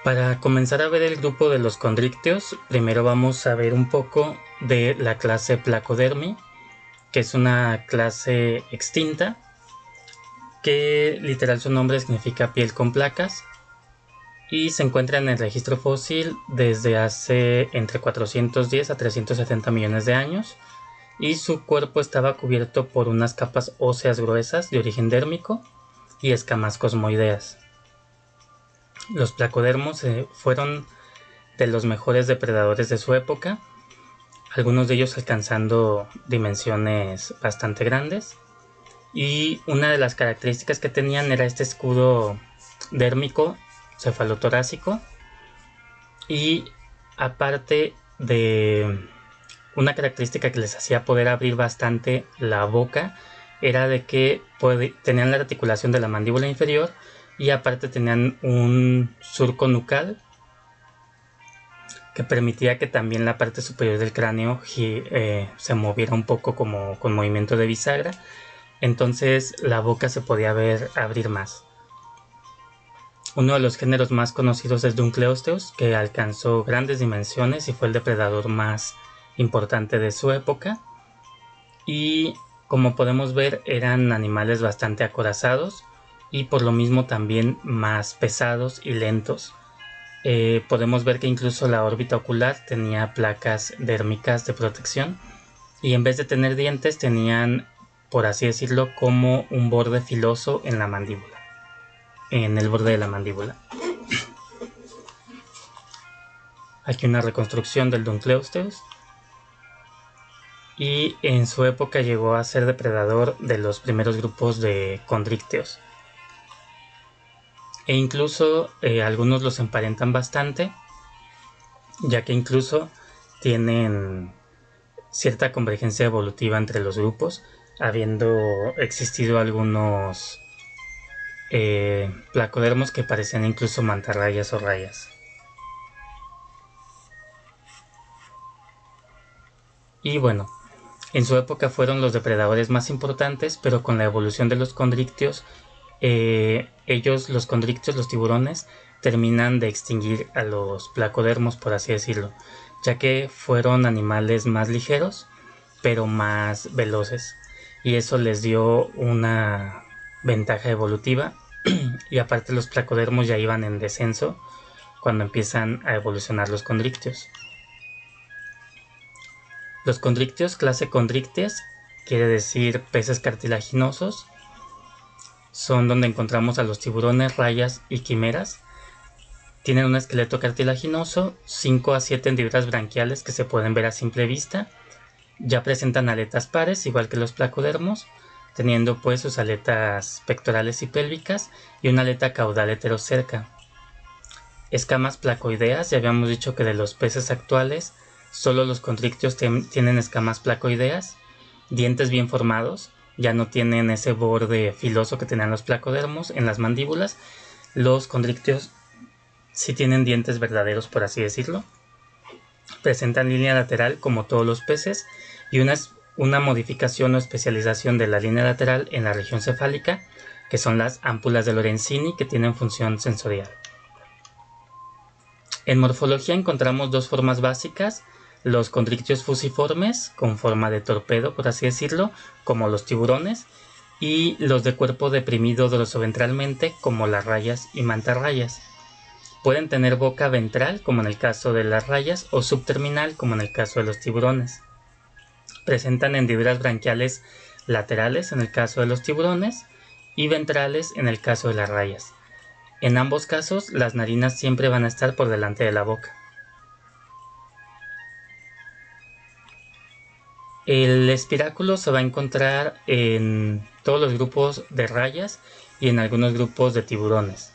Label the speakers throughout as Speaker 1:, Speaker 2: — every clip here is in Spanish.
Speaker 1: Para comenzar a ver el grupo de los condrictios, primero vamos a ver un poco de la clase Placodermi, que es una clase extinta, que literal su nombre significa piel con placas, y se encuentra en el registro fósil desde hace entre 410 a 370 millones de años, y su cuerpo estaba cubierto por unas capas óseas gruesas de origen dérmico y escamas cosmoideas. Los placodermos fueron de los mejores depredadores de su época, algunos de ellos alcanzando dimensiones bastante grandes, y una de las características que tenían era este escudo dérmico cefalotorácico, y aparte de una característica que les hacía poder abrir bastante la boca era de que tenían la articulación de la mandíbula inferior y aparte tenían un surco nucal que permitía que también la parte superior del cráneo se moviera un poco como con movimiento de bisagra, entonces la boca se podía abrir más. Uno de los géneros más conocidos es Dunkleosteus, que alcanzó grandes dimensiones y fue el depredador más importante de su época, y como podemos ver eran animales bastante acorazados y por lo mismo también más pesados y lentos. Podemos ver que incluso la órbita ocular tenía placas dérmicas de protección, y en vez de tener dientes tenían, por así decirlo, como un borde filoso en la mandíbula, en el borde de la mandíbula. Aquí una reconstrucción del Dunkleosteus, y en su época llegó a ser depredador de los primeros grupos de condrictios, e incluso algunos los emparentan bastante, ya que incluso tienen cierta convergencia evolutiva entre los grupos, habiendo existido algunos placodermos que parecían incluso mantarrayas o rayas. Y bueno, en su época fueron los depredadores más importantes, pero con la evolución de los condrictios, los condrictios, los tiburones, terminan de extinguir a los placodermos, por así decirlo, ya que fueron animales más ligeros, pero más veloces, y eso les dio una ventaja evolutiva, y aparte los placodermos ya iban en descenso cuando empiezan a evolucionar los condrictios. Los condrictios, clase Condrictes, quiere decir peces cartilaginosos, son donde encontramos a los tiburones, rayas y quimeras. Tienen un esqueleto cartilaginoso, 5 a 7 hendiduras branquiales que se pueden ver a simple vista. Ya presentan aletas pares, igual que los placodermos, teniendo pues sus aletas pectorales y pélvicas y una aleta caudal heterocerca. Escamas placoideas, ya habíamos dicho que de los peces actuales solo los condrictios tienen escamas placoideas, dientes bien formados, ya no tienen ese borde filoso que tenían los placodermos en las mandíbulas. Los condrictios sí tienen dientes verdaderos, por así decirlo. Presentan línea lateral como todos los peces y una modificación o especialización de la línea lateral en la región cefálica, que son las ámpulas de Lorenzini, que tienen función sensorial. En morfología encontramos dos formas básicas: los condrictios fusiformes, con forma de torpedo, por así decirlo, como los tiburones, y los de cuerpo deprimido dorsoventralmente, como las rayas y mantarrayas. Pueden tener boca ventral, como en el caso de las rayas, o subterminal, como en el caso de los tiburones. Presentan hendiduras branquiales laterales, en el caso de los tiburones, y ventrales, en el caso de las rayas. En ambos casos, las narinas siempre van a estar por delante de la boca. El espiráculo se va a encontrar en todos los grupos de rayas y en algunos grupos de tiburones.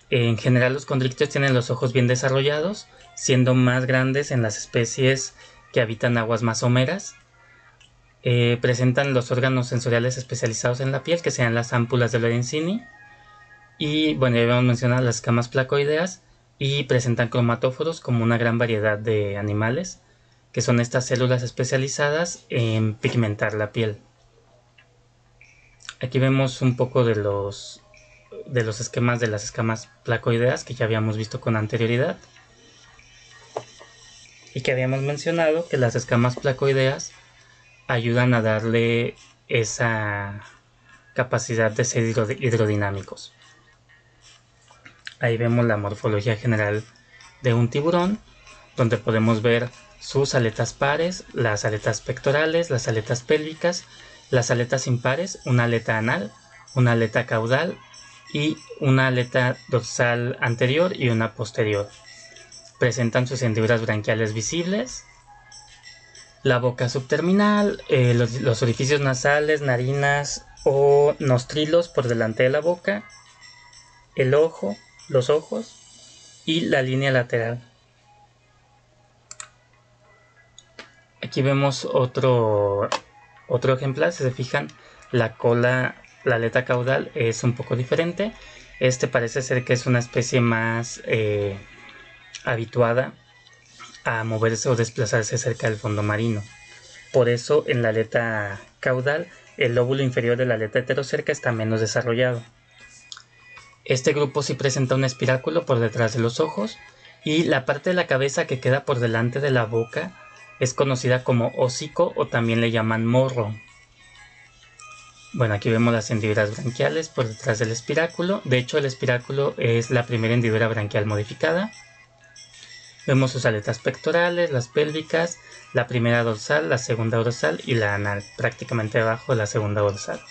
Speaker 1: En general, los condrictios tienen los ojos bien desarrollados, siendo más grandes en las especies que habitan aguas más someras. Presentan los órganos sensoriales especializados en la piel, que sean las ámpulas de Lorenzini. Y bueno, ya habíamos mencionado las escamas placoideas, y presentan cromatóforos como una gran variedad de animales, que son estas células especializadas en pigmentar la piel. Aquí vemos un poco de los los esquemas de las escamas placoideas que ya habíamos visto con anterioridad. Y que habíamos mencionado que las escamas placoideas ayudan a darle esa capacidad de ser hidrodinámicos. Ahí vemos la morfología general de un tiburón, donde podemos ver sus aletas pares, las aletas pectorales, las aletas pélvicas, las aletas impares, una aleta anal, una aleta caudal y una aleta dorsal anterior y una posterior. Presentan sus hendiduras branquiales visibles, la boca subterminal, los orificios nasales, narinas o nostrilos por delante de la boca, el ojo, los ojos y la línea lateral. Aquí vemos otro ejemplar. Si se fijan, la cola, la aleta caudal es un poco diferente. Este parece ser que es una especie más habituada a moverse o desplazarse cerca del fondo marino. Por eso en la aleta caudal el lóbulo inferior de la aleta heterocerca está menos desarrollado. Este grupo sí presenta un espiráculo por detrás de los ojos y la parte de la cabeza que queda por delante de la boca es conocida como hocico o también le llaman morro. Bueno, aquí vemos las hendiduras branquiales por detrás del espiráculo. De hecho, el espiráculo es la primera hendidura branquial modificada. Vemos sus aletas pectorales, las pélvicas, la primera dorsal, la segunda dorsal y la anal, prácticamente debajo de la segunda dorsal.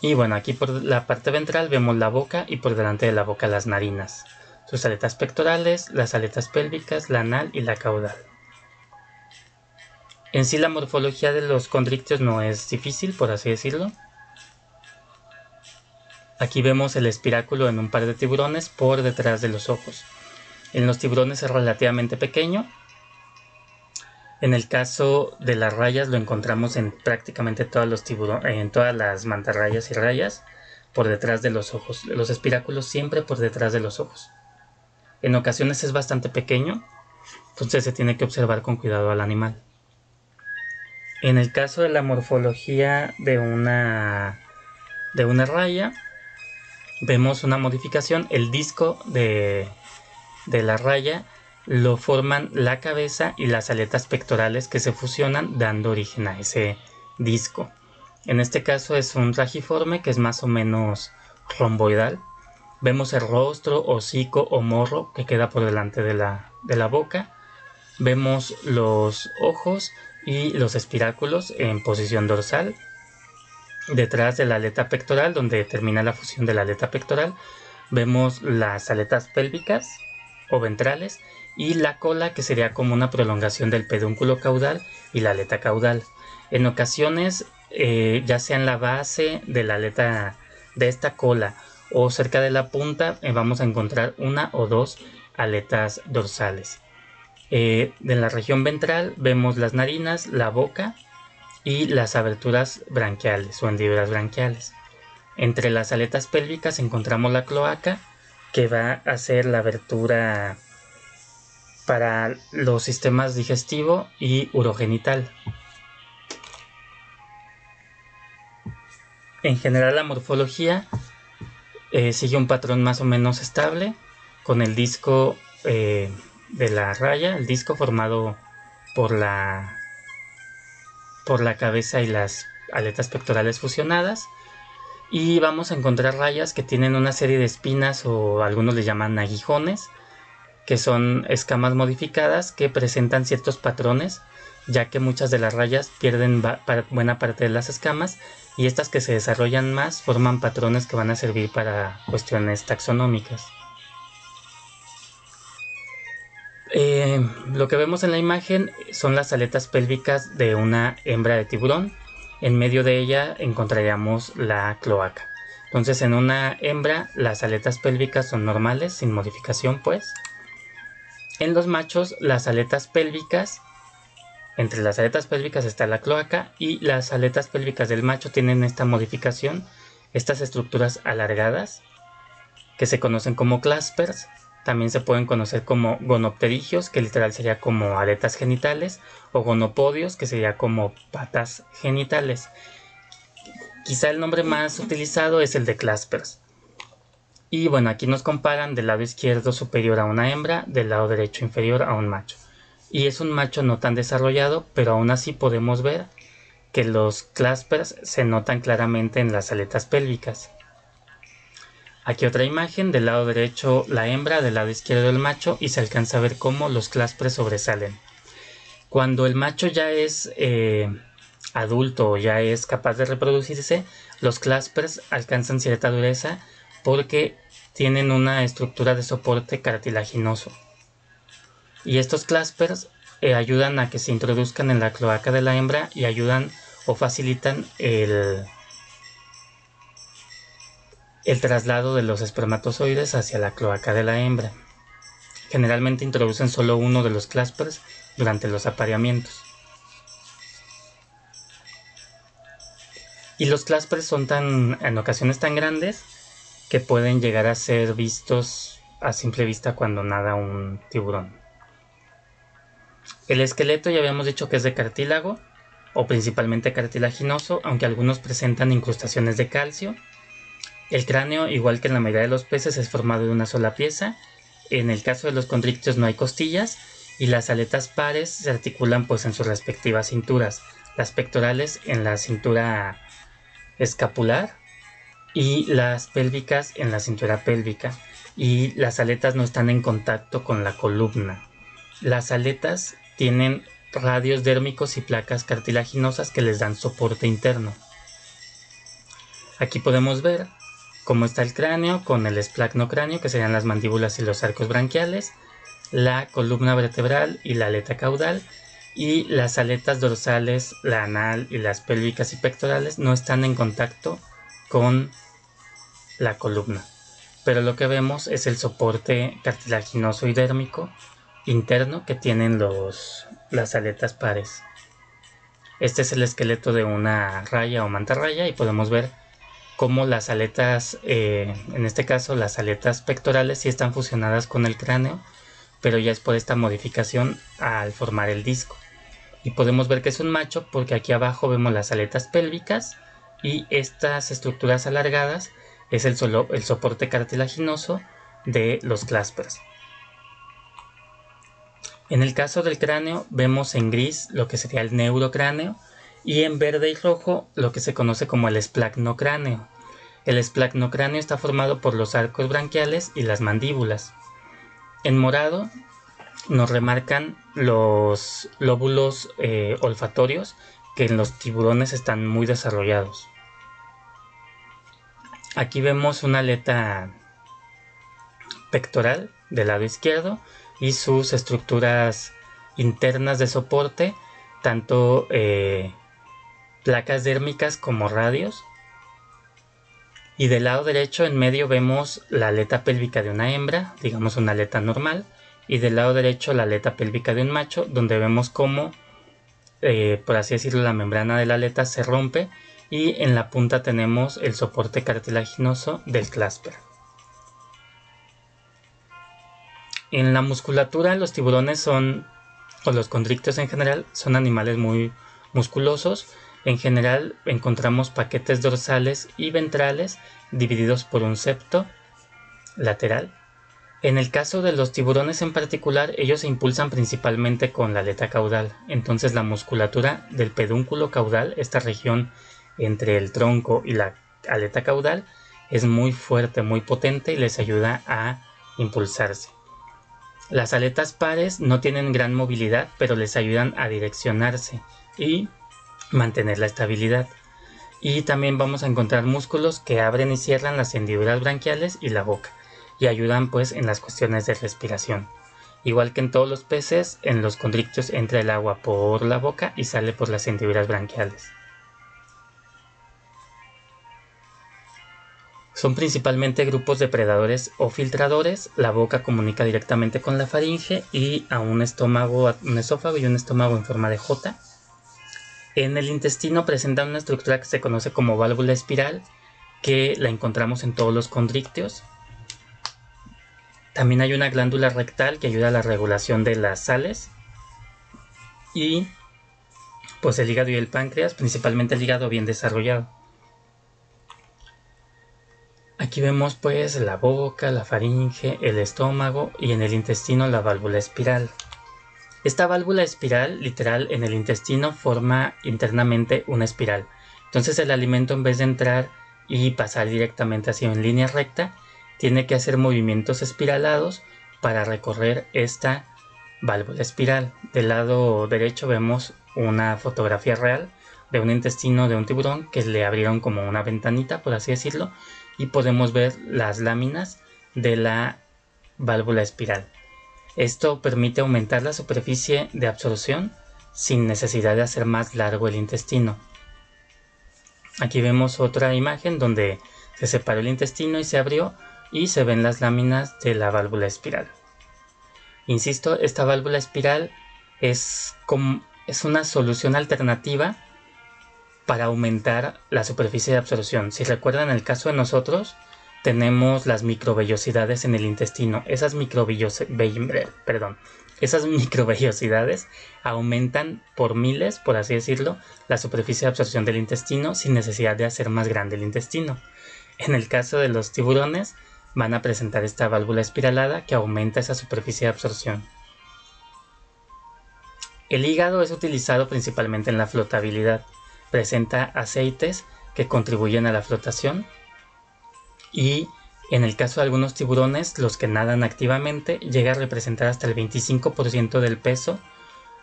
Speaker 1: Y bueno, aquí por la parte ventral vemos la boca y por delante de la boca las narinas, sus aletas pectorales, las aletas pélvicas, la anal y la caudal. En sí la morfología de los condrictios no es difícil, por así decirlo. Aquí vemos el espiráculo en un par de tiburones por detrás de los ojos. En los tiburones es relativamente pequeño. En el caso de las rayas lo encontramos en prácticamente todos los tiburones, en todas las mantarrayas y rayas, por detrás de los ojos. Los espiráculos siempre por detrás de los ojos. En ocasiones es bastante pequeño, entonces se tiene que observar con cuidado al animal. En el caso de la morfología de una raya, vemos una modificación. El disco de la raya lo forman la cabeza y las aletas pectorales que se fusionan dando origen a ese disco. En este caso es un rajiforme que es más o menos romboidal. Vemos el rostro, hocico o morro que queda por delante de la boca. Vemos los ojos y los espiráculos en posición dorsal. Detrás de la aleta pectoral, donde termina la fusión de la aleta pectoral, vemos las aletas pélvicas o ventrales y la cola, que sería como una prolongación del pedúnculo caudal y la aleta caudal. En ocasiones, ya sea en la base de la aleta de esta cola o cerca de la punta, vamos a encontrar una o dos aletas dorsales. De la región ventral vemos las narinas, la boca y las aberturas branquiales o hendiduras branquiales. Entre las aletas pélvicas encontramos la cloaca, que va a ser la abertura para los sistemas digestivo y urogenital. En general la morfología sigue un patrón más o menos estable, con el disco de la raya, el disco formado por la cabeza y las aletas pectorales fusionadas, y vamos a encontrar rayas que tienen una serie de espinas o algunos le llaman aguijones, que son escamas modificadas que presentan ciertos patrones, ya que muchas de las rayas pierden buena parte de las escamas y estas que se desarrollan más forman patrones que van a servir para cuestiones taxonómicas. Lo que vemos en la imagen son las aletas pélvicas de una hembra de tiburón. En medio de ella encontraríamos la cloaca. Entonces en una hembra las aletas pélvicas son normales, sin modificación pues. En los machos las aletas pélvicas, entre las aletas pélvicas está la cloaca y las aletas pélvicas del macho tienen esta modificación, estas estructuras alargadas que se conocen como claspers, También se pueden conocer como gonopterigios, que literal sería como aletas genitales, o gonopodios, que sería como patas genitales. Quizá el nombre más utilizado es el de claspers. Y bueno, aquí nos comparan del lado izquierdo superior a una hembra, del lado derecho inferior a un macho. Y es un macho no tan desarrollado, pero aún así podemos ver que los claspers se notan claramente en las aletas pélvicas. Aquí otra imagen, del lado derecho la hembra, del lado izquierdo el macho, y se alcanza a ver cómo los claspers sobresalen. Cuando el macho ya es adulto o ya es capaz de reproducirse, los claspers alcanzan cierta dureza porque tienen una estructura de soporte cartilaginoso. Y estos claspers ayudan a que se introduzcan en la cloaca de la hembra y ayudan o facilitan el traslado de los espermatozoides hacia la cloaca de la hembra. Generalmente introducen solo uno de los claspers durante los apareamientos. Y los claspers son en ocasiones tan grandes que pueden llegar a ser vistos a simple vista cuando nada un tiburón. El esqueleto ya habíamos dicho que es de cartílago o principalmente cartilaginoso, aunque algunos presentan incrustaciones de calcio. El cráneo, igual que en la mayoría de los peces, es formado de una sola pieza. En el caso de los condrictios no hay costillas y las aletas pares se articulan pues en sus respectivas cinturas. Las pectorales en la cintura escapular y las pélvicas en la cintura pélvica. Y las aletas no están en contacto con la columna. Las aletas tienen radios dérmicos y placas cartilaginosas que les dan soporte interno. Aquí podemos ver cómo está el cráneo con el esplacnocráneo, que serían las mandíbulas y los arcos branquiales, la columna vertebral y la aleta caudal, y las aletas dorsales, la anal y las pélvicas y pectorales no están en contacto con la columna. Pero lo que vemos es el soporte cartilaginoso y dérmico interno que tienen las aletas pares. Este es el esqueleto de una raya o mantarraya y podemos ver cómo las aletas, en este caso las aletas pectorales sí están fusionadas con el cráneo, pero ya es por esta modificación al formar el disco. Y podemos ver que es un macho porque aquí abajo vemos las aletas pélvicas y estas estructuras alargadas es el soporte cartilaginoso de los claspers. En el caso del cráneo vemos en gris lo que sería el neurocráneo y en verde y rojo lo que se conoce como el esplacnocráneo. El esplacnocráneo está formado por los arcos branquiales y las mandíbulas. En morado nos remarcan los lóbulos olfatorios que en los tiburones están muy desarrollados. Aquí vemos una aleta pectoral del lado izquierdo y sus estructuras internas de soporte, tanto placas dérmicas como radios. Y del lado derecho en medio vemos la aleta pélvica de una hembra, digamos una aleta normal, y del lado derecho la aleta pélvica de un macho, donde vemos cómo, por así decirlo, la membrana de la aleta se rompe y en la punta tenemos el soporte cartilaginoso del clasper. En la musculatura los tiburones o los condrictios en general, son animales muy musculosos. En general encontramos paquetes dorsales y ventrales divididos por un septo lateral. En el caso de los tiburones en particular, ellos se impulsan principalmente con la aleta caudal. Entonces la musculatura del pedúnculo caudal, esta región entre el tronco y la aleta caudal, es muy fuerte, muy potente y les ayuda a impulsarse. Las aletas pares no tienen gran movilidad, pero les ayudan a direccionarse y mantener la estabilidad. Y también vamos a encontrar músculos que abren y cierran las hendiduras branquiales y la boca y ayudan pues en las cuestiones de respiración. Igual que en todos los peces, en los condrictios entra el agua por la boca y sale por las hendiduras branquiales. Son principalmente grupos de predadores o filtradores. La boca comunica directamente con la faringe y a un esófago y un estómago en forma de J. En el intestino presentan una estructura que se conoce como válvula espiral, que la encontramos en todos los condrictios. También hay una glándula rectal que ayuda a la regulación de las sales. Y pues el hígado y el páncreas, principalmente el hígado bien desarrollado. Aquí vemos pues la boca, la faringe, el estómago y en el intestino la válvula espiral. Esta válvula espiral, literal, en el intestino forma internamente una espiral. Entonces el alimento, en vez de entrar y pasar directamente así en línea recta, tiene que hacer movimientos espiralados para recorrer esta válvula espiral. Del lado derecho vemos una fotografía real de un intestino de un tiburón que le abrieron como una ventanita, por así decirlo, y podemos ver las láminas de la válvula espiral. Esto permite aumentar la superficie de absorción sin necesidad de hacer más largo el intestino. Aquí vemos otra imagen donde se separó el intestino y se abrió y se ven las láminas de la válvula espiral. Insisto, esta válvula espiral es una solución alternativa para aumentar la superficie de absorción. Si recuerdan el caso de nosotros, tenemos las microvellosidades en el intestino. Esas microvellosidades aumentan por miles, por así decirlo, la superficie de absorción del intestino sin necesidad de hacer más grande el intestino. En el caso de los tiburones, van a presentar esta válvula espiralada que aumenta esa superficie de absorción. El hígado es utilizado principalmente en la flotabilidad. Presenta aceites que contribuyen a la flotación. Y en el caso de algunos tiburones, los que nadan activamente, llega a representar hasta el 25% del peso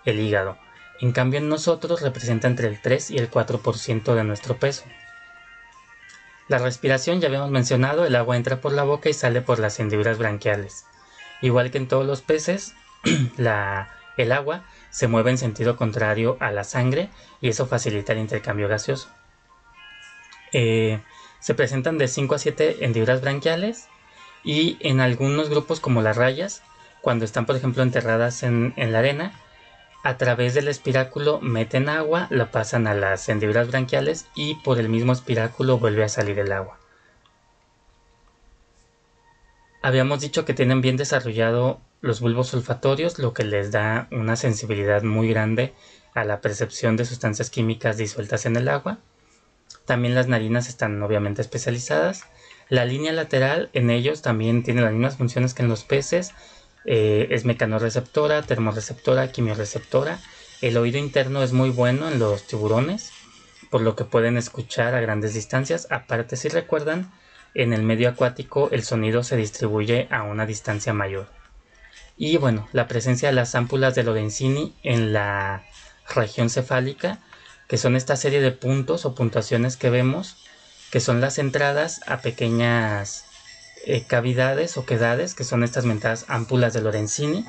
Speaker 1: el hígado. En cambio en nosotros representa entre el 3 y el 4% de nuestro peso. La respiración, ya habíamos mencionado, el agua entra por la boca y sale por las hendiduras branquiales. Igual que en todos los peces, el agua se mueve en sentido contrario a la sangre y eso facilita el intercambio gaseoso. Se presentan de 5 a 7 hendiduras branquiales y en algunos grupos como las rayas, cuando están por ejemplo enterradas en la arena, a través del espiráculo meten agua, la pasan a las hendiduras branquiales y por el mismo espiráculo vuelve a salir el agua. Habíamos dicho que tienen bien desarrollado los bulbos olfatorios, lo que les da una sensibilidad muy grande a la percepción de sustancias químicas disueltas en el agua. También las narinas están obviamente especializadas. La línea lateral en ellos también tiene las mismas funciones que en los peces. Es mecanorreceptora, termorreceptora, quimiorreceptora. El oído interno es muy bueno en los tiburones, por lo que pueden escuchar a grandes distancias. Aparte, si recuerdan, en el medio acuático el sonido se distribuye a una distancia mayor. Y bueno, la presencia de las ámpulas de Lorenzini en la región cefálica, que son esta serie de puntos o puntuaciones que vemos, que son las entradas a pequeñas cavidades o quedades, que son estas mentadas ámpulas de Lorenzini,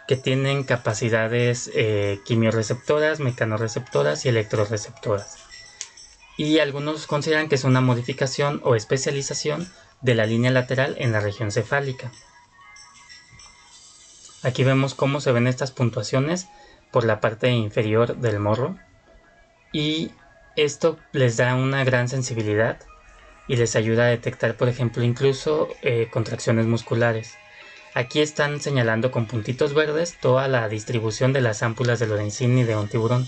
Speaker 1: que tienen capacidades quimiorreceptoras, mecanorreceptoras y electroreceptoras. Y algunos consideran que es una modificación o especialización de la línea lateral en la región cefálica. Aquí vemos cómo se ven estas puntuaciones por la parte inferior del morro. Y esto les da una gran sensibilidad y les ayuda a detectar, por ejemplo, incluso contracciones musculares. Aquí están señalando con puntitos verdes toda la distribución de las ámpulas de Lorenzini de un tiburón.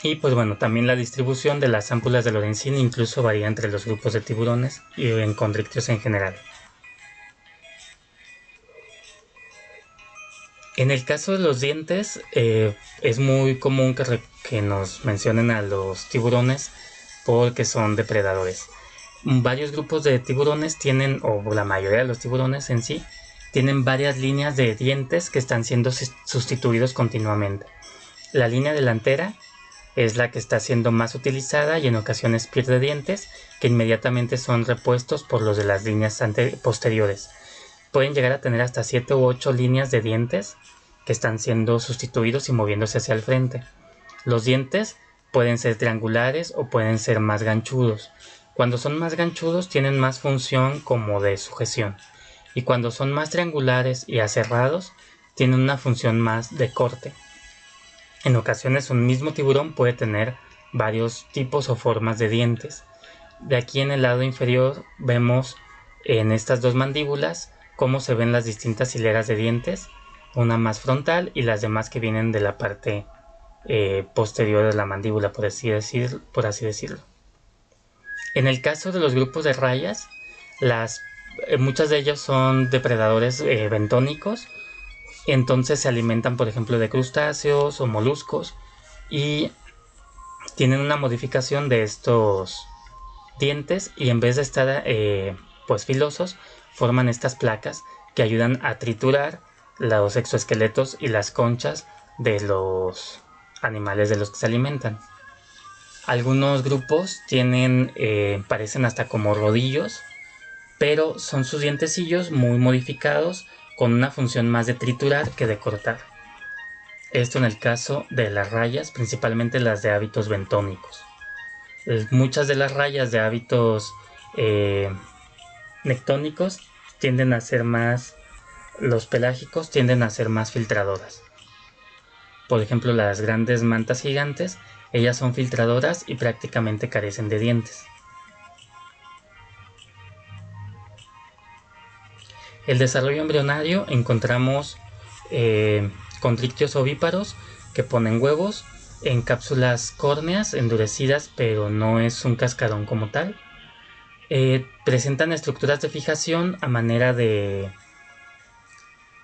Speaker 1: Y pues bueno, también la distribución de las ámpulas de Lorenzini incluso varía entre los grupos de tiburones y en condrictios en general. En el caso de los dientes, es muy común que nos mencionen a los tiburones porque son depredadores. Varios grupos de tiburones tienen, o la mayoría de los tiburones en sí, tienen varias líneas de dientes que están siendo sustituidos continuamente. La línea delantera es la que está siendo más utilizada y en ocasiones pierde dientes que inmediatamente son repuestos por los de las líneas posteriores. Pueden llegar a tener hasta 7 u 8 líneas de dientes que están siendo sustituidos y moviéndose hacia el frente. Los dientes pueden ser triangulares o pueden ser más ganchudos. Cuando son más ganchudos tienen más función como de sujeción. Y cuando son más triangulares y aserrados tienen una función más de corte. En ocasiones un mismo tiburón puede tener varios tipos o formas de dientes. de aquí en el lado inferior vemos en estas dos mandíbulas cómo se ven las distintas hileras de dientes, una más frontal y las demás que vienen de la parte posterior de la mandíbula, por así decirlo. En el caso de los grupos de rayas, muchas de ellas son depredadores bentónicos, entonces se alimentan, por ejemplo, de crustáceos o moluscos y tienen una modificación de estos dientes, y en vez de estar pues filosos, forman estas placas que ayudan a triturar los exoesqueletos y las conchas de los animales de los que se alimentan. Algunos grupos parecen hasta como rodillos, pero son sus dientecillos muy modificados con una función más de triturar que de cortar. Esto en el caso de las rayas, principalmente las de hábitos bentónicos. Muchas de las rayas de hábitos nectónicos tienden a ser más, los pelágicos tienden a ser más filtradoras. Por ejemplo, las grandes mantas gigantes, ellas son filtradoras y prácticamente carecen de dientes. El desarrollo embrionario, encontramos condrictios ovíparos que ponen huevos en cápsulas córneas endurecidas, pero no es un cascarón como tal. Presentan estructuras de fijación a manera de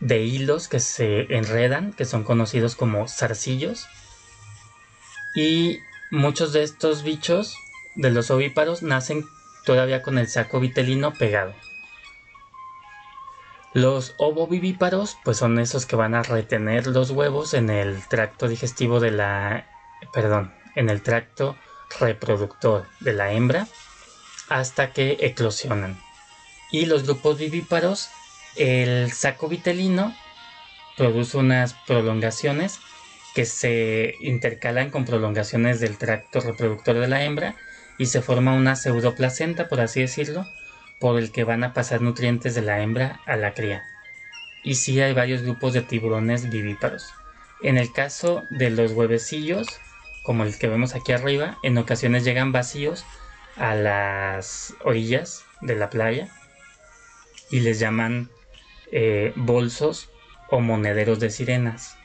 Speaker 1: hilos que se enredan, que son conocidos como zarcillos. Y muchos de estos bichos, de los ovíparos, nacen todavía con el saco vitelino pegado. Los ovovivíparos pues son esos que van a retener los huevos en el tracto digestivo en el tracto reproductor de la hembra hasta que eclosionan. Y los grupos vivíparos, el saco vitelino produce unas prolongaciones que se intercalan con prolongaciones del tracto reproductor de la hembra y se forma una pseudoplacenta, por así decirlo, por el que van a pasar nutrientes de la hembra a la cría. Y sí hay varios grupos de tiburones vivíparos. En el caso de los huevecillos, como el que vemos aquí arriba, en ocasiones llegan vacíos a las orillas de la playa y les llaman bolsos o monederos de sirenas.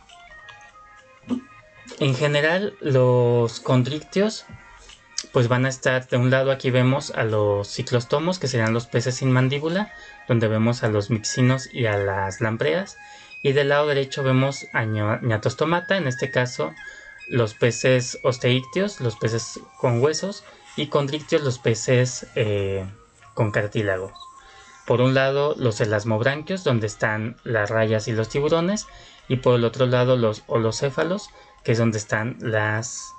Speaker 1: En general, los condrictios pues van a estar, de un lado aquí vemos a los ciclostomos, que serían los peces sin mandíbula, donde vemos a los mixinos y a las lampreas, y del lado derecho vemos a Gnatostomata, en este caso los peces osteictios, los peces con huesos, y condrictios, los peces con cartílagos. Por un lado los elasmobranquios, donde están las rayas y los tiburones, y por el otro lado los holocéfalos, que es donde están las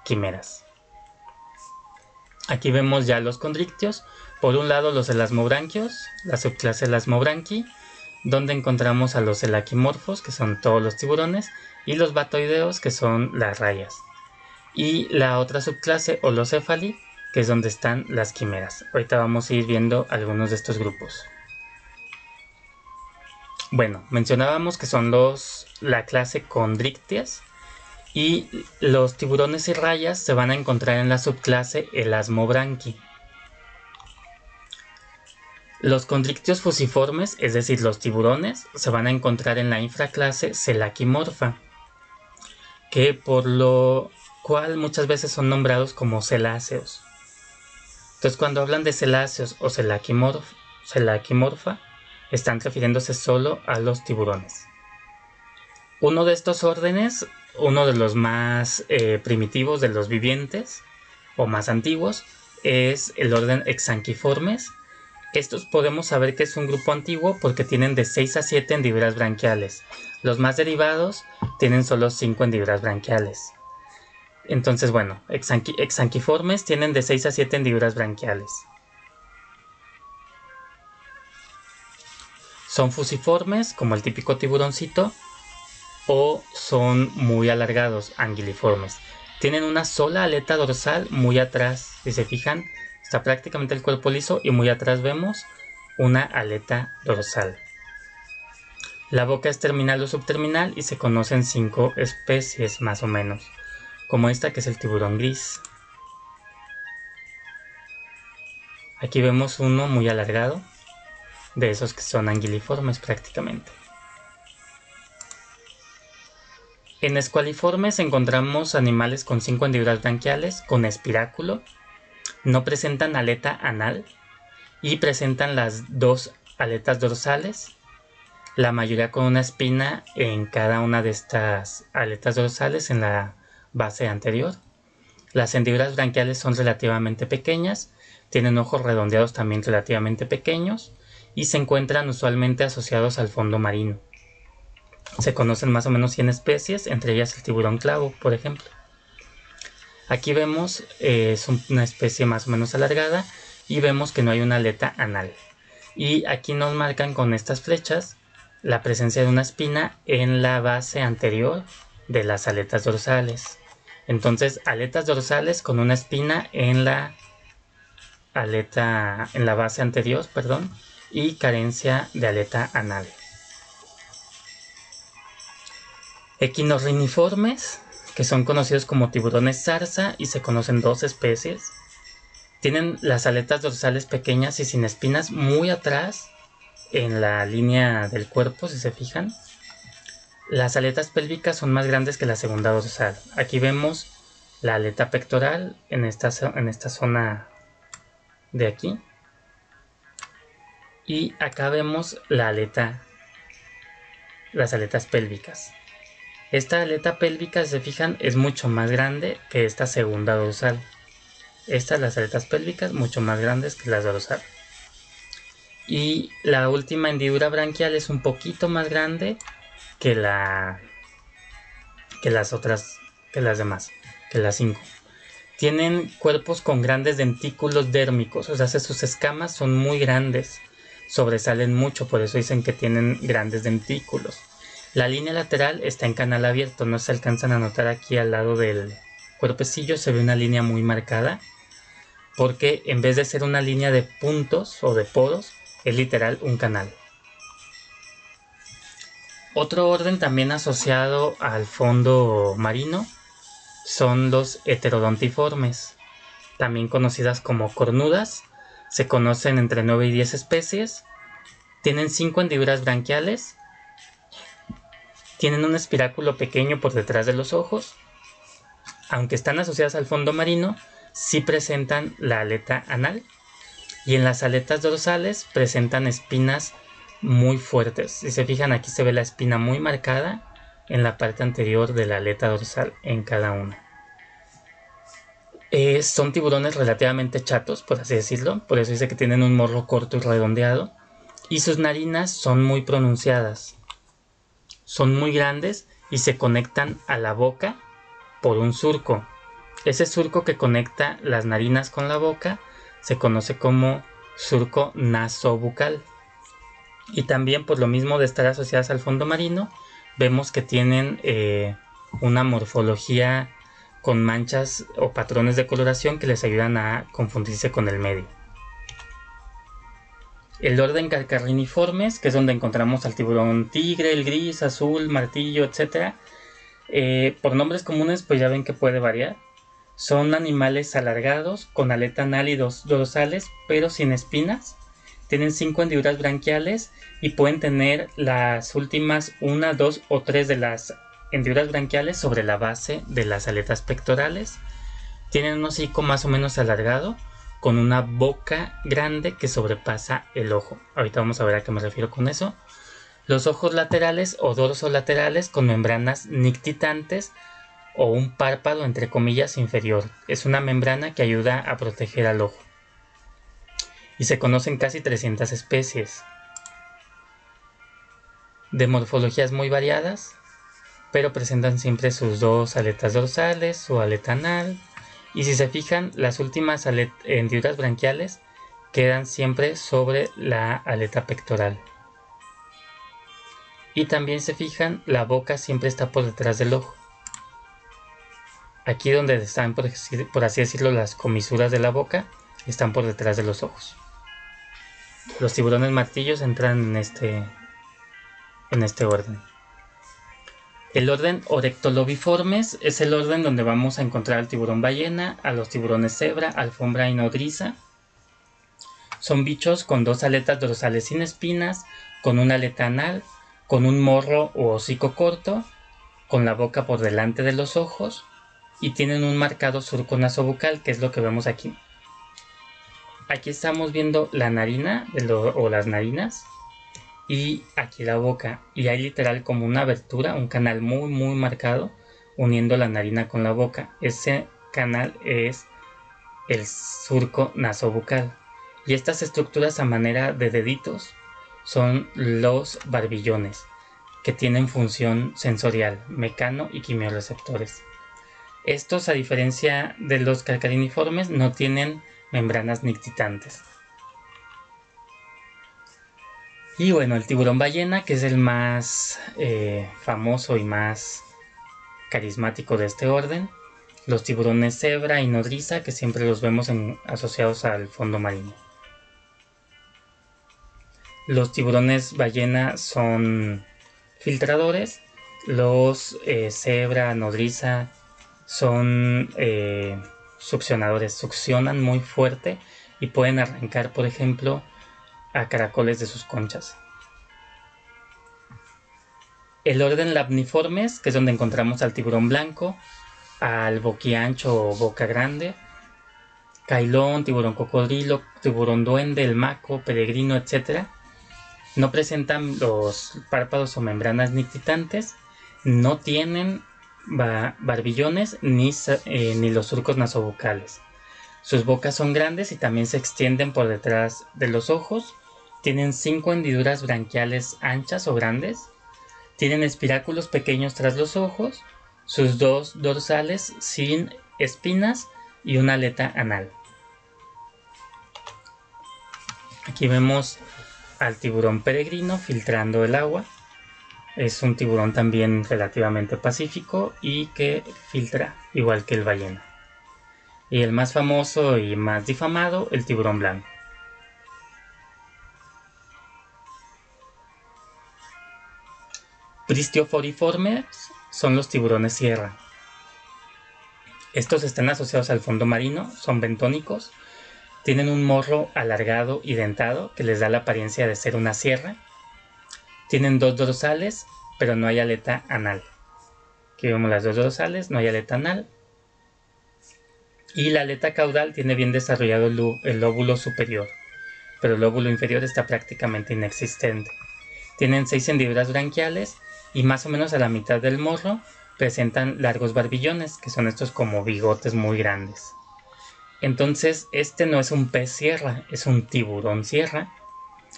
Speaker 1: quimeras. Aquí vemos ya los condrictios. Por un lado los elasmobranquios, la subclase Elasmobranchi, donde encontramos a los elaquimorfos, que son todos los tiburones, y los batoideos, que son las rayas. Y la otra subclase Holocéfali, que es donde están las quimeras. Ahorita vamos a ir viendo algunos de estos grupos. Bueno, mencionábamos que son la clase Chondrichthyes, y los tiburones y rayas se van a encontrar en la subclase Elasmobranchi. Los condrictios fusiformes, es decir, los tiburones, se van a encontrar en la infraclase Selachimorpha, que por lo cual muchas veces son nombrados como celáceos. Entonces, cuando hablan de celáceos o Selachimorpha, están refiriéndose solo a los tiburones. Uno de estos órdenes, uno de los más primitivos de los vivientes o más antiguos, es el orden Exanquiformes. Estos podemos saber que es un grupo antiguo porque tienen de 6 a 7 hendiduras branquiales. Los más derivados tienen solo 5 hendiduras branquiales. Entonces, bueno, Exanquiformes tienen de 6 a 7 hendiduras branquiales. Son fusiformes, como el típico tiburoncito, o son muy alargados, anguiliformes. Tienen una sola aleta dorsal muy atrás. Si se fijan, está prácticamente el cuerpo liso y muy atrás vemos una aleta dorsal. La boca es terminal o subterminal y se conocen 5 especies más o menos, como esta que es el tiburón gris. Aquí vemos uno muy alargado, de esos que son anguiliformes prácticamente. En escualiformes encontramos animales con 5 hendiduras branquiales con espiráculo, no presentan aleta anal y presentan las 2 aletas dorsales, la mayoría con una espina en cada una de estas aletas dorsales en la base anterior. Las hendiduras branquiales son relativamente pequeñas, tienen ojos redondeados también relativamente pequeños y se encuentran usualmente asociados al fondo marino. Se conocen más o menos 100 especies, entre ellas el tiburón clavo, por ejemplo. Aquí vemos, es una especie más o menos alargada y vemos que no hay una aleta anal. Y aquí nos marcan con estas flechas la presencia de una espina en la base anterior de las aletas dorsales. Entonces, aletas dorsales con una espina en la base anterior, y carencia de aleta anal. Equinorriniformes, que son conocidos como tiburones zarza y se conocen 2 especies. Tienen las aletas dorsales pequeñas y sin espinas muy atrás en la línea del cuerpo, si se fijan. Las aletas pélvicas son más grandes que la segunda dorsal. Aquí vemos la aleta pectoral en esta zona de aquí. Y acá vemos las aletas pélvicas. Esta aleta pélvica, si se fijan, es mucho más grande que esta segunda dorsal. Las aletas pélvicas mucho más grandes que la dorsal. Y la última hendidura branquial es un poquito más grande que las demás, que las 5. Tienen cuerpos con grandes dentículos dérmicos, o sea, sus escamas son muy grandes, sobresalen mucho, por eso dicen que tienen grandes dentículos. La línea lateral está en canal abierto, no se alcanzan a notar aquí al lado del cuerpecillo, se ve una línea muy marcada, porque en vez de ser una línea de puntos o de poros, es literal un canal. Otro orden también asociado al fondo marino son los heterodontiformes, también conocidas como cornudas. Se conocen entre 9 y 10 especies. Tienen 5 hendiduras branquiales. Tienen un espiráculo pequeño por detrás de los ojos. Aunque están asociadas al fondo marino, sí presentan la aleta anal. Y en las aletas dorsales presentan espinas muy fuertes. Si se fijan, aquí se ve la espina muy marcada en la parte anterior de la aleta dorsal en cada una. Son tiburones relativamente chatos, por así decirlo. Por eso dice que tienen un morro corto y redondeado. Y sus narinas son muy pronunciadas. Son muy grandes y se conectan a la boca por un surco. Ese surco que conecta las narinas con la boca se conoce como surco nasobucal. Y también, por lo mismo de estar asociadas al fondo marino, vemos que tienen una morfología con manchas o patrones de coloración que les ayudan a confundirse con el medio. El orden Carcarriniformes, que es donde encontramos al tiburón tigre, el gris, azul, martillo, etc. Por nombres comunes, pues ya ven que puede variar. Son animales alargados, con aleta anal y dorsales, pero sin espinas. Tienen 5 hendiduras branquiales y pueden tener las últimas 1, 2 o 3 de las hendiduras branquiales sobre la base de las aletas pectorales. Tienen un hocico más o menos alargado, con una boca grande que sobrepasa el ojo. Ahorita vamos a ver a qué me refiero con eso. Los ojos laterales o dorsolaterales con membranas nictitantes o un párpado entre comillas inferior. Es una membrana que ayuda a proteger al ojo. Y se conocen casi 300 especies. De morfologías muy variadas, pero presentan siempre sus 2 aletas dorsales, su aleta anal. Y si se fijan, las últimas hendiduras branquiales quedan siempre sobre la aleta pectoral. Y también se fijan, la boca siempre está por detrás del ojo. Aquí donde están, por así decirlo, las comisuras de la boca, están por detrás de los ojos. Los tiburones martillos entran en este orden. El orden Orectolobiformes es el orden donde vamos a encontrar al tiburón ballena, a los tiburones cebra, alfombra y nodriza. Son bichos con dos aletas dorsales sin espinas, con una aleta anal, con un morro o hocico corto, con la boca por delante de los ojos y tienen un marcado surco nasobucal, que es lo que vemos aquí. Aquí estamos viendo la narina o las narinas y aquí la boca, y hay literal como una abertura, un canal muy marcado uniendo la narina con la boca. Ese canal es el surco nasobucal, y estas estructuras a manera de deditos son los barbillones, que tienen función sensorial, mecano y quimiorreceptores. Estos, a diferencia de los calcariniformes, no tienen membranas nictitantes. Y bueno, el tiburón ballena, que es el más famoso y más carismático de este orden. Los tiburones cebra y nodriza, que siempre los vemos asociados al fondo marino. Los tiburones ballena son filtradores. Los cebra, nodriza son succionadores. Succionan muy fuerte y pueden arrancar, por ejemplo, a caracoles de sus conchas. El orden Lamniformes, que es donde encontramos al tiburón blanco, al boquiancho o boca grande, cailón, tiburón cocodrilo, tiburón duende, el maco, peregrino, etc. No presentan los párpados o membranas nictitantes, no tienen barbillones ni los surcos nasobucales. Sus bocas son grandes y también se extienden por detrás de los ojos. Tienen 5 hendiduras branquiales anchas o grandes. Tienen espiráculos pequeños tras los ojos, sus 2 dorsales sin espinas y una aleta anal. Aquí vemos al tiburón peregrino filtrando el agua. Es un tiburón también relativamente pacífico y que filtra igual que el ballena. Y el más famoso y más difamado, el tiburón blanco. Pristioforiformes son los tiburones sierra. Estos están asociados al fondo marino, son bentónicos, tienen un morro alargado y dentado que les da la apariencia de ser una sierra. Tienen 2 dorsales, pero no hay aleta anal. Aquí vemos las 2 dorsales, no hay aleta anal. Y la aleta caudal tiene bien desarrollado el lóbulo superior, pero el lóbulo inferior está prácticamente inexistente. Tienen 6 hendiduras branquiales y más o menos a la mitad del morro presentan largos barbillones, que son estos como bigotes muy grandes. Entonces este no es un pez sierra, es un tiburón sierra.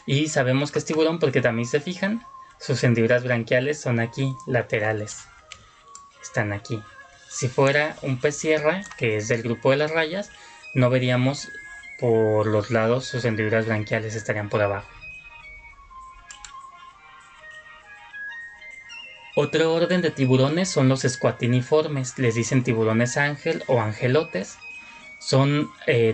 Speaker 1: Y sabemos que es tiburón porque también se fijan, sus hendiduras branquiales son aquí, laterales. Están aquí. Si fuera un pez sierra, que es del grupo de las rayas, no veríamos por los lados, sus hendiduras branquiales estarían por abajo. Otro orden de tiburones son los escuatiniformes, les dicen tiburones ángel o angelotes. Son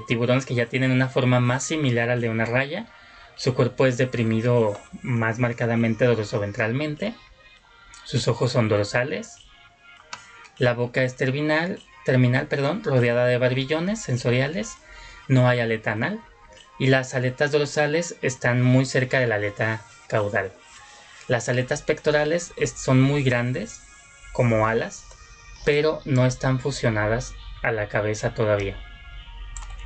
Speaker 1: tiburones que ya tienen una forma más similar al de una raya. Su cuerpo es deprimido más marcadamente dorsoventralmente. Sus ojos son dorsales. La boca es terminal, rodeada de barbillones sensoriales. No hay aleta anal. Y las aletas dorsales están muy cerca de la aleta caudal. Las aletas pectorales son muy grandes, como alas, pero no están fusionadas a la cabeza todavía.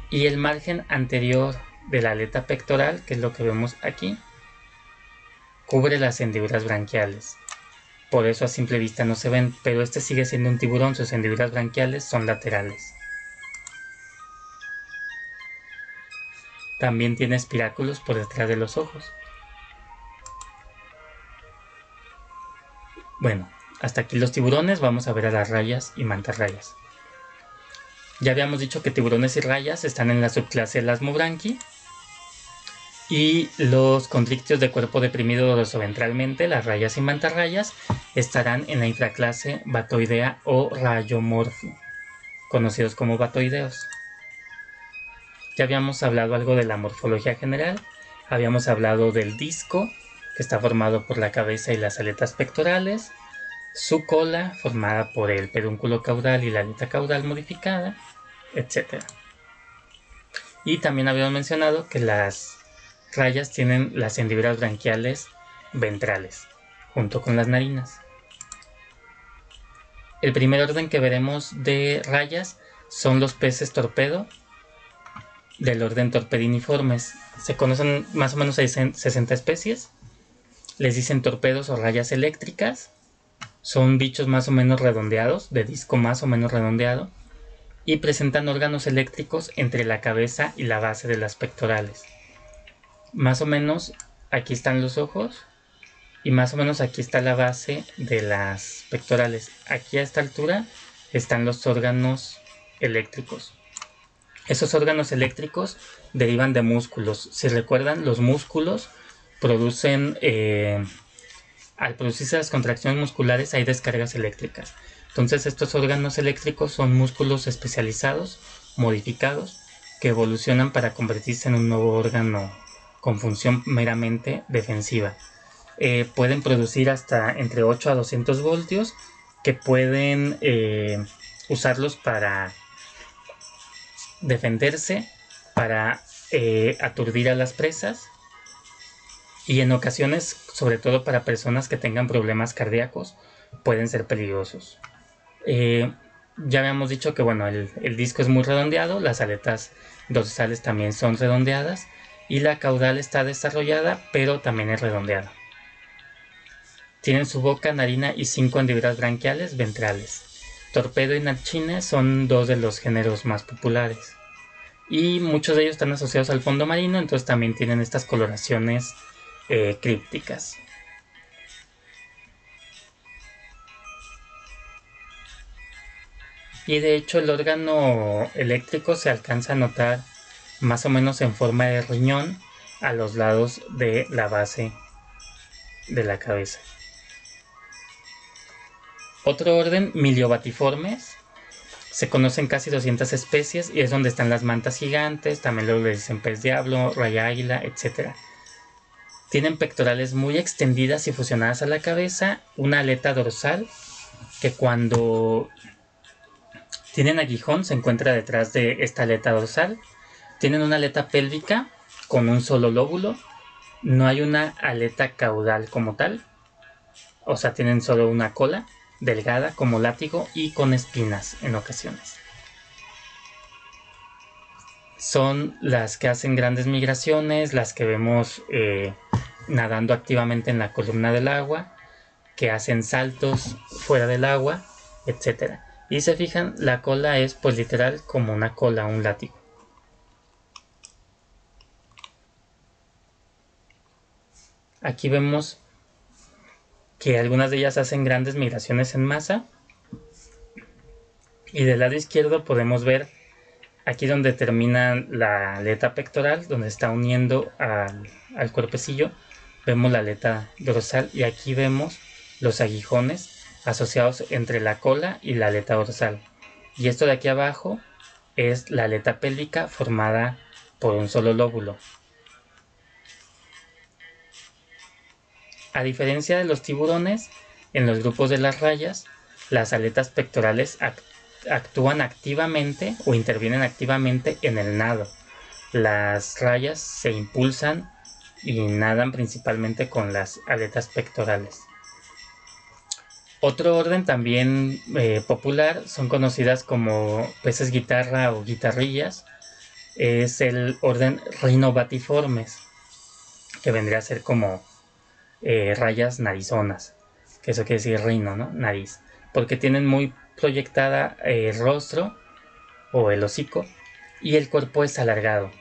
Speaker 1: Y el margen anterior de la aleta pectoral, que es lo que vemos aquí, cubre las hendiduras branquiales. Por eso a simple vista no se ven, pero este sigue siendo un tiburón, sus hendiduras branquiales son laterales. También tiene espiráculos por detrás de los ojos. Bueno, hasta aquí los tiburones, vamos a ver a las rayas y mantarrayas. Ya habíamos dicho que tiburones y rayas están en la subclase Elasmobranchi. Y los condrictios de cuerpo deprimido dorsoventralmente, las rayas y mantarrayas, estarán en la infraclase Batoidea o Rayomorphi, conocidos como batoideos. Ya habíamos hablado algo de la morfología general, habíamos hablado del disco, que está formado por la cabeza y las aletas pectorales, su cola, formada por el pedúnculo caudal y la aleta caudal modificada, etc. Y también habíamos mencionado que las rayas tienen las hendiduras branquiales ventrales, junto con las narinas. El primer orden que veremos de rayas son los peces torpedo, del orden torpediniformes. Se conocen más o menos 60 especies. Les dicen torpedos o rayas eléctricas. Son bichos más o menos redondeados, de disco más o menos redondeado, y presentan órganos eléctricos entre la cabeza y la base de las pectorales. Más o menos aquí están los ojos y más o menos aquí está la base de las pectorales. Aquí a esta altura están los órganos eléctricos. Esos órganos eléctricos derivan de músculos. Si recuerdan, los músculos producen, al producirse las contracciones musculares hay descargas eléctricas. Entonces estos órganos eléctricos son músculos especializados, modificados, que evolucionan para convertirse en un nuevo órgano con función meramente defensiva. Pueden producir hasta entre 8 a 200 voltios, que pueden usarlos para defenderse, para aturdir a las presas, y en ocasiones, sobre todo para personas que tengan problemas cardíacos, pueden ser peligrosos. Ya habíamos dicho que bueno, el disco es muy redondeado, las aletas dorsales también son redondeadas y la caudal está desarrollada, pero también es redondeada. Tienen su boca, narina y 5 hendiduras branquiales ventrales. Torpedo y narchine son dos de los géneros más populares. Y muchos de ellos están asociados al fondo marino, entonces también tienen estas coloraciones crípticas. Y de hecho el órgano eléctrico se alcanza a notar más o menos en forma de riñón a los lados de la base de la cabeza. Otro orden, Miliobatiformes. Se conocen casi 200 especies y es donde están las mantas gigantes, también luego le dicen pez diablo, raya águila, etc. Tienen pectorales muy extendidas y fusionadas a la cabeza, una aleta dorsal que cuando tienen aguijón se encuentra detrás de esta aleta dorsal. Tienen una aleta pélvica con un solo lóbulo. No hay una aleta caudal como tal. O sea, tienen solo una cola delgada como látigo y con espinas en ocasiones. Son las que hacen grandes migraciones, las que vemos nadando activamente en la columna del agua, que hacen saltos fuera del agua, etc. Y se fijan, la cola es pues literal como una cola, un látigo. Aquí vemos que algunas de ellas hacen grandes migraciones en masa. Y del lado izquierdo podemos ver aquí donde termina la aleta pectoral, donde está uniendo al cuerpecillo. Vemos la aleta dorsal y aquí vemos los aguijones asociados entre la cola y la aleta dorsal. Y esto de aquí abajo es la aleta pélvica formada por un solo lóbulo. A diferencia de los tiburones, en los grupos de las rayas, las aletas pectorales actúan activamente o intervienen activamente en el nado. Las rayas se impulsan y nadan principalmente con las aletas pectorales. Otro orden también popular, son conocidas como peces guitarra o guitarrillas, es el orden Rhinobatiformes, que vendría a ser como rayas narizonas, que eso quiere decir rino, ¿no? Nariz, porque tienen muy proyectada el rostro o el hocico y el cuerpo es alargado.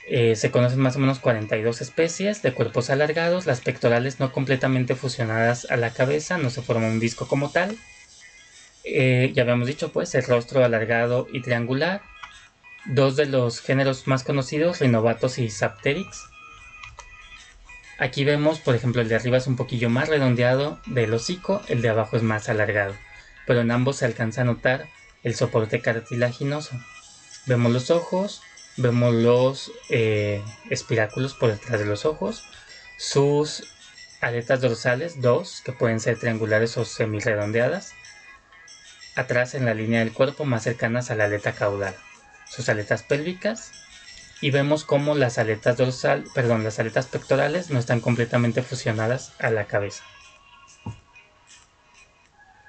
Speaker 1: Se conocen más o menos 42 especies de cuerpos alargados, las pectorales no completamente fusionadas a la cabeza, no se forma un disco como tal. Ya habíamos dicho pues el rostro alargado y triangular. Dos de los géneros más conocidos, Rhinobatos y Sapteryx. Aquí vemos, por ejemplo, el de arriba es un poquillo más redondeado del hocico, el de abajo es más alargado, pero en ambos se alcanza a notar el soporte cartilaginoso. Vemos los ojos, vemos los espiráculos por detrás de los ojos, sus aletas dorsales, dos, que pueden ser triangulares o semirredondeadas, atrás en la línea del cuerpo más cercanas a la aleta caudal, sus aletas pélvicas y vemos cómo las aletas las aletas pectorales no están completamente fusionadas a la cabeza.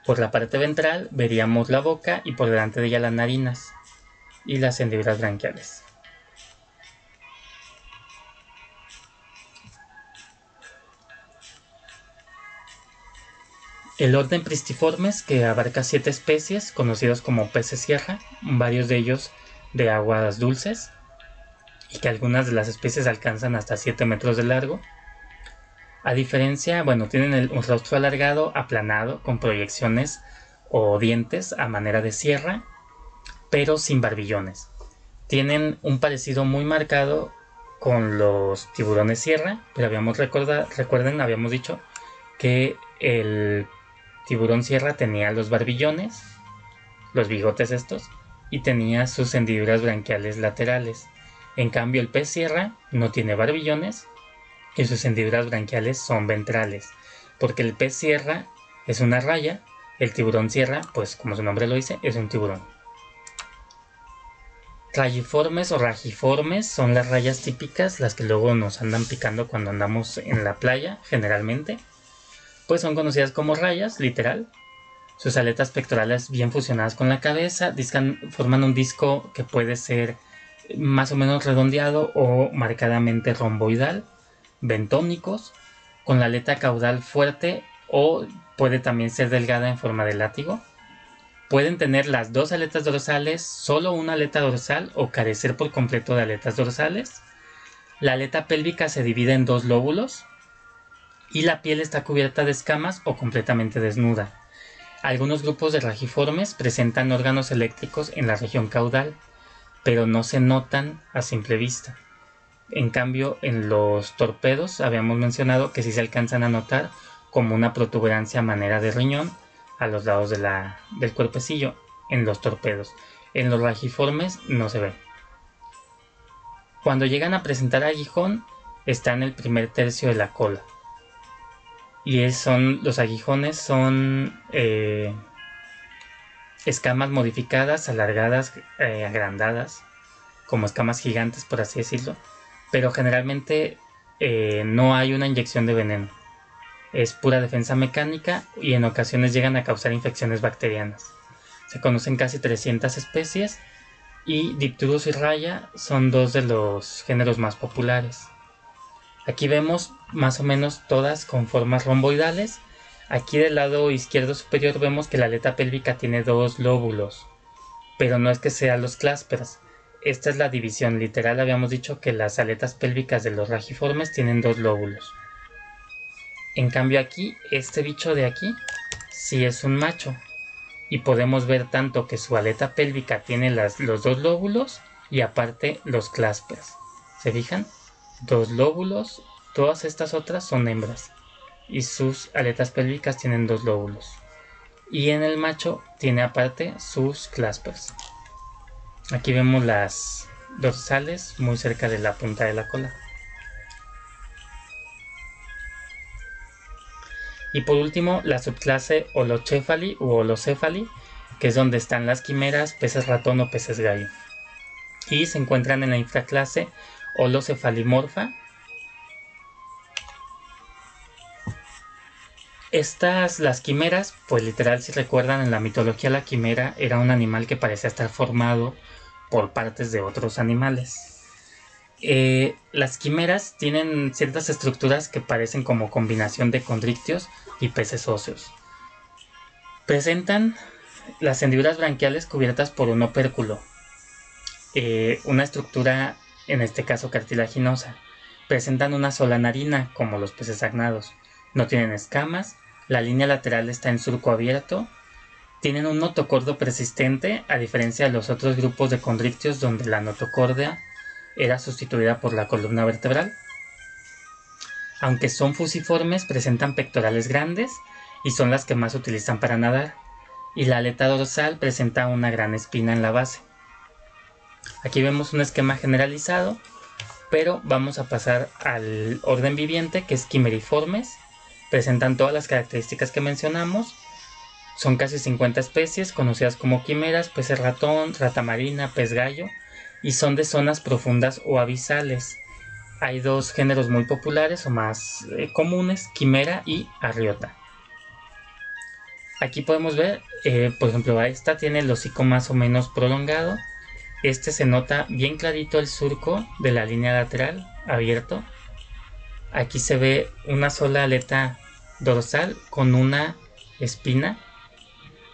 Speaker 1: Por la parte ventral veríamos la boca y por delante de ella las narinas y las hendiduras branquiales. El orden Pristiformes, que abarca 7 especies conocidos como peces sierra, varios de ellos de aguas dulces, y que algunas de las especies alcanzan hasta 7 metros de largo. A diferencia, tienen un rostro alargado, aplanado, con proyecciones o dientes a manera de sierra, pero sin barbillones. Tienen un parecido muy marcado con los tiburones sierra, pero habíamos dicho que el tiburón sierra tenía los barbillones, los bigotes estos, y tenía sus hendiduras branquiales laterales. En cambio, el pez sierra no tiene barbillones y sus hendiduras branquiales son ventrales, porque el pez sierra es una raya, el tiburón sierra, pues como su nombre lo dice, es un tiburón. Rayiformes o rajiformes son las rayas típicas, las que luego nos andan picando cuando andamos en la playa, generalmente. Pues son conocidas como rayas, literal. Sus aletas pectorales bien fusionadas con la cabeza forman un disco que puede ser más o menos redondeado o marcadamente romboidal, bentónicos, con la aleta caudal fuerte o puede también ser delgada en forma de látigo. Pueden tener las dos aletas dorsales, solo una aleta dorsal o carecer por completo de aletas dorsales. La aleta pélvica se divide en 2 lóbulos y la piel está cubierta de escamas o completamente desnuda. Algunos grupos de rajiformes presentan órganos eléctricos en la región caudal, pero no se notan a simple vista. En cambio, en los torpedos habíamos mencionado que sí se alcanzan a notar como una protuberancia a manera de riñón a los lados del cuerpecillo en los torpedos. En los rajiformes no se ve. Cuando llegan a presentar aguijón, está en el primer tercio de la cola. Y los aguijones son escamas modificadas, alargadas, agrandadas, como escamas gigantes, por así decirlo. Pero generalmente no hay una inyección de veneno. Es pura defensa mecánica y en ocasiones llegan a causar infecciones bacterianas. Se conocen casi 300 especies y Dipturus y Raya son 2 de los géneros más populares. Aquí vemos más o menos todas con formas romboidales. Aquí del lado izquierdo superior vemos que la aleta pélvica tiene 2 lóbulos, pero no es que sean los cláspers. Esta es la división literal. Habíamos dicho que las aletas pélvicas de los rajiformes tienen 2 lóbulos. En cambio aquí, este bicho de aquí, sí es un macho. Y podemos ver tanto que su aleta pélvica tiene los 2 lóbulos y aparte los cláspers. ¿Se fijan? 2 lóbulos, todas estas otras son hembras. Y sus aletas pélvicas tienen 2 lóbulos. Y en el macho tiene aparte sus cláspers. Aquí vemos las dorsales muy cerca de la punta de la cola. Y por último, la subclase Holocephali u Holocephali, que es donde están las quimeras, peces ratón o peces gallo. Y se encuentran en la infraclase Holocephalimorpha. Las quimeras, pues literal, si recuerdan, en la mitología la quimera era un animal que parecía estar formado por partes de otros animales. Las quimeras tienen ciertas estructuras que parecen como combinación de condrictios y peces óseos. Presentan las hendiduras branquiales cubiertas por un opérculo, una estructura en este caso cartilaginosa. Presentan una sola narina como los peces agnados. No tienen escamas, la línea lateral está en surco abierto. Tienen un notocordo persistente, a diferencia de los otros grupos de condrictios donde la notocordia era sustituida por la columna vertebral. Aunque son fusiformes, presentan pectorales grandes y son las que más utilizan para nadar. Y la aleta dorsal presenta una gran espina en la base. Aquí vemos un esquema generalizado, pero vamos a pasar al orden viviente, que es quimeriformes. Presentan todas las características que mencionamos. Son casi 50 especies conocidas como quimeras, peces ratón, rata marina, pez gallo. y son de zonas profundas o abisales. Hay dos géneros muy populares o más comunes, quimera y arriota. Aquí podemos ver, por ejemplo, esta tiene el hocico más o menos prolongado. Este se nota bien clarito el surco de la línea lateral abierto. Aquí se ve una sola aleta dorsal con una espina,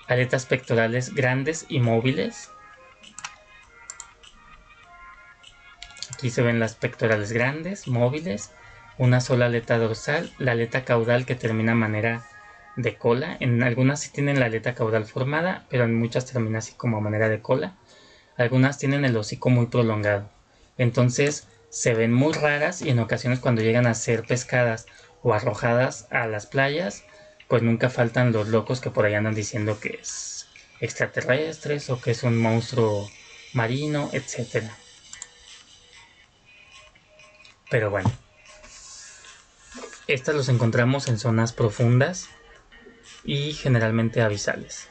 Speaker 1: aletas pectorales grandes y móviles. Aquí se ven las pectorales grandes, móviles, una sola aleta dorsal, la aleta caudal que termina a manera de cola. En algunas sí tienen la aleta caudal formada, pero en muchas termina así como a manera de cola. Algunas tienen el hocico muy prolongado. Entonces se ven muy raras y en ocasiones cuando llegan a ser pescadas o arrojadas a las playas, pues nunca faltan los locos que por ahí andan diciendo que es extraterrestres o que es un monstruo marino, etcétera. Pero bueno, estas los encontramos en zonas profundas y generalmente abisales.